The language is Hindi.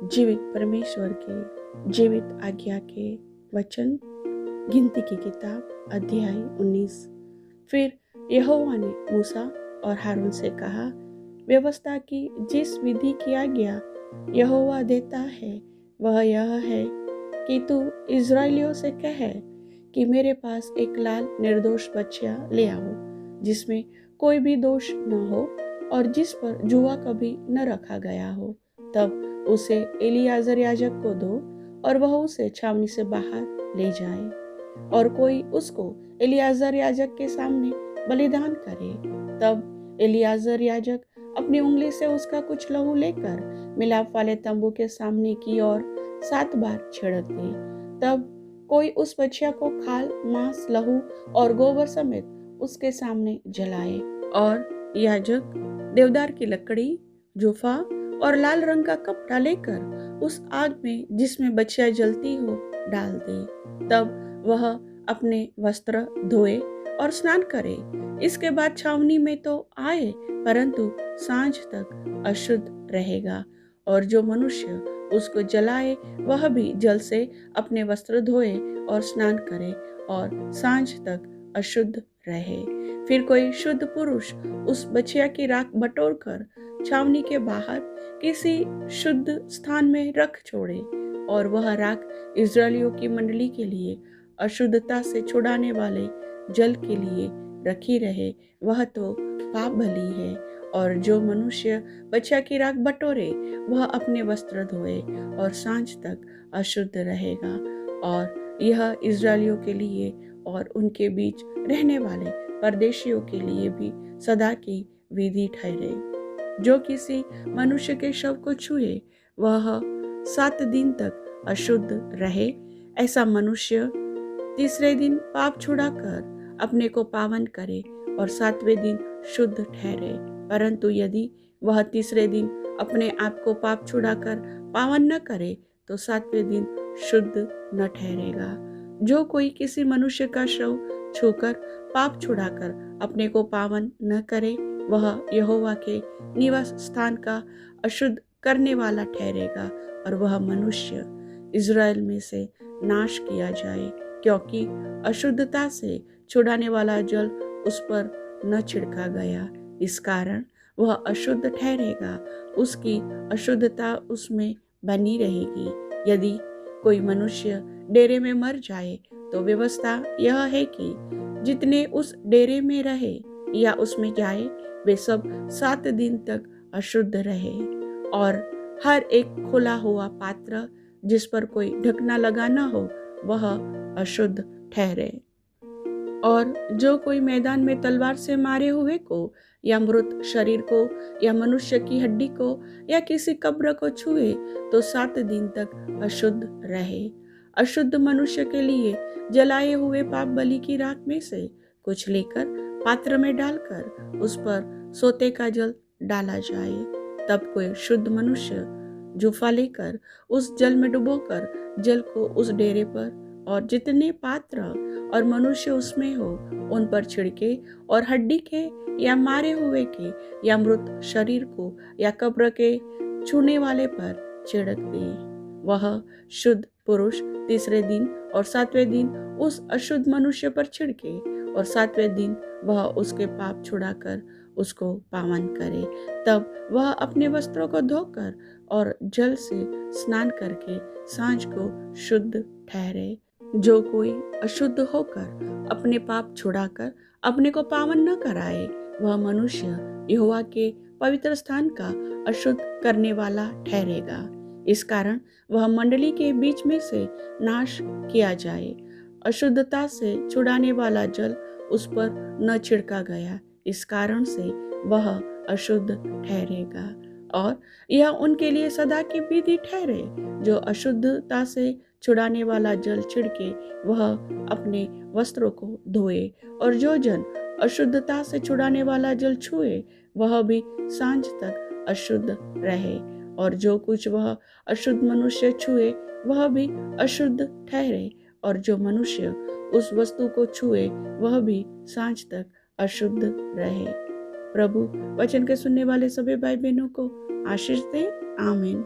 जीवित परमेश्वर के जीवित आज्ञा के वचन। गिनती की किताब अध्याय 19। फिर यहोवा ने मूसा और हारून से कहा, व्यवस्था की जिस विधि की आज्ञा यहोवा देता है वह यह है कि तू इज़राइलियों से कहे कि मेरे पास एक लाल निर्दोष बच्चा ले आओ, जिसमें कोई भी दोष न हो और जिस पर जुआ कभी न रखा गया हो। तब उसे एलियाजर याजक को दो और वह उसे छावनी से बाहर ले जाए और कोई उसको एलियाजर याजक के सामने बलिदान करे। तब एलियाजर याजक अपनी उंगली से उसका कुछ लहू लेकर मिलाप वाले तंबू के सामने की ओर 7 बार छिड़क दे। तब कोई उस बछिया को खाल, मांस, लहू और गोबर समेत उसके सामने जलाए और याजक देवदार की लकड़ी, जूफा और लाल रंग का कपड़ा लेकर उस आग में जिसमें बछिया जलती हो डाल दे। तब वह अपने वस्त्र धोए और स्नान करे। इसके बाद छावनी में तो आए, परंतु सांझ तक अशुद्ध रहेगा। और जो मनुष्य उसको जलाए वह भी जल से अपने वस्त्र धोए और स्नान करे और सांझ तक अशुद्ध रहे। फिर कोई शुद्ध पुरुष उस बछिया की राख बटोर कर छावनी के बाहर किसी शुद्ध स्थान में रख छोड़े और वह राख इज़राइलियों की मंडली के लिए अशुद्धता से छुड़ाने वाले जल के लिए रखी रहे, वह तो पाप भली है। और जो मनुष्य बछिया की राख बटोरे वह अपने वस्त्र धोए और सांझ तक अशुद्ध रहेगा। और यह इज़राइलियों के लिए और उनके बीच रहने वाले परदेशियों के लिए भी सदा की विधि ठहरे। जो किसी मनुष्य के शव को छुए वह 7 दिन तक अशुद्ध रहे। ऐसा मनुष्य तीसरे दिन पाप छुड़ाकर अपने को पावन करे और 7वें दिन शुद्ध ठहरे। परंतु यदि वह तीसरे दिन अपने आप को पाप छुड़ाकर पावन न करे तो 7वें दिन शुद्ध न ठहरेगा। जो कोई किसी मनुष्य का शव छूकर पाप छुड़ाकर अपने को पावन न करे वह यहोवा के निवास स्थान का अशुद्ध करने वाला ठहरेगा और वह मनुष्य इज़राइल में से नाश किया जाए, क्योंकि अशुद्धता से छुड़ाने वाला जल उस पर न छिड़का गया। इस कारण वह अशुद्ध ठहरेगा, उसकी अशुद्धता उसमें बनी रहेगी। यदि कोई मनुष्य डेरे में मर जाए तो व्यवस्था यह है कि जितने उस डेरे में रहे या उसमें जाए वे सब 7 दिन तक अशुद्ध रहे। और हर एक खुला हुआ पात्र जिस पर कोई ढकना लगा न हो वह अशुद्ध ठहरे। और जो कोई मैदान में तलवार से मारे हुए को या मृत शरीर को या मनुष्य की हड्डी को या किसी कब्र को छुए तो 7 दिन तक अशुद्ध रहे। अशुद्ध मनुष्य के लिए जलाए हुए पाप बलि की राख में से कुछ लेकर पात्र में डालकर उस पर सोते का जल डाला जाए। तब कोई शुद्ध मनुष्य जूफा लेकर उस जल में डुबोकर जल को उस डेरे पर और जितने पात्र और मनुष्य उसमें हो उन पर छिड़के और हड्डी के या मारे हुए के या मृत शरीर को या कब्र के छूने वाले पर छिड़क दे। वह शुद्ध पुरुष तीसरे दिन और 7वें दिन उस अशुद्ध मनुष्य पर छिड़के और 7वें दिन वह उसके पाप छुड़ाकर उसको पावन करे। तब वह अपने वस्त्रों को धोकर और जल से स्नान करके सांझ को शुद्ध ठहरे। जो कोई अशुद्ध होकर अपने पाप छुड़ाकर अपने को पावन न कराए वह मनुष्य यहोवा के पवित्र स्थान का अशुद्ध करने वाला ठहरेगा। इस कारण वह मंडली के बीच में से नाश किया जाए। अशुद्धता से छुड़ाने वाला जल उस पर न छिड़का गया, इस कारण से वह अशुद्ध ठहरेगा। और यह उनके लिए सदा की विधि ठहरे जो अशुद्धता से छुड़ाने वाला जल छिड़के वह अपने वस्त्रों को धोए। और जो जन अशुद्धता से छुड़ाने वाला जल छुए वह भी सांझ तक अशुद्ध रहे। और जो कुछ वह अशुद्ध मनुष्य छुए वह भी अशुद्ध ठहरे। और जो मनुष्य उस वस्तु को छुए वह भी सांझ तक अशुद्ध रहे। प्रभु वचन के सुनने वाले सभी भाई बहनों को आशीष दे। आमीन।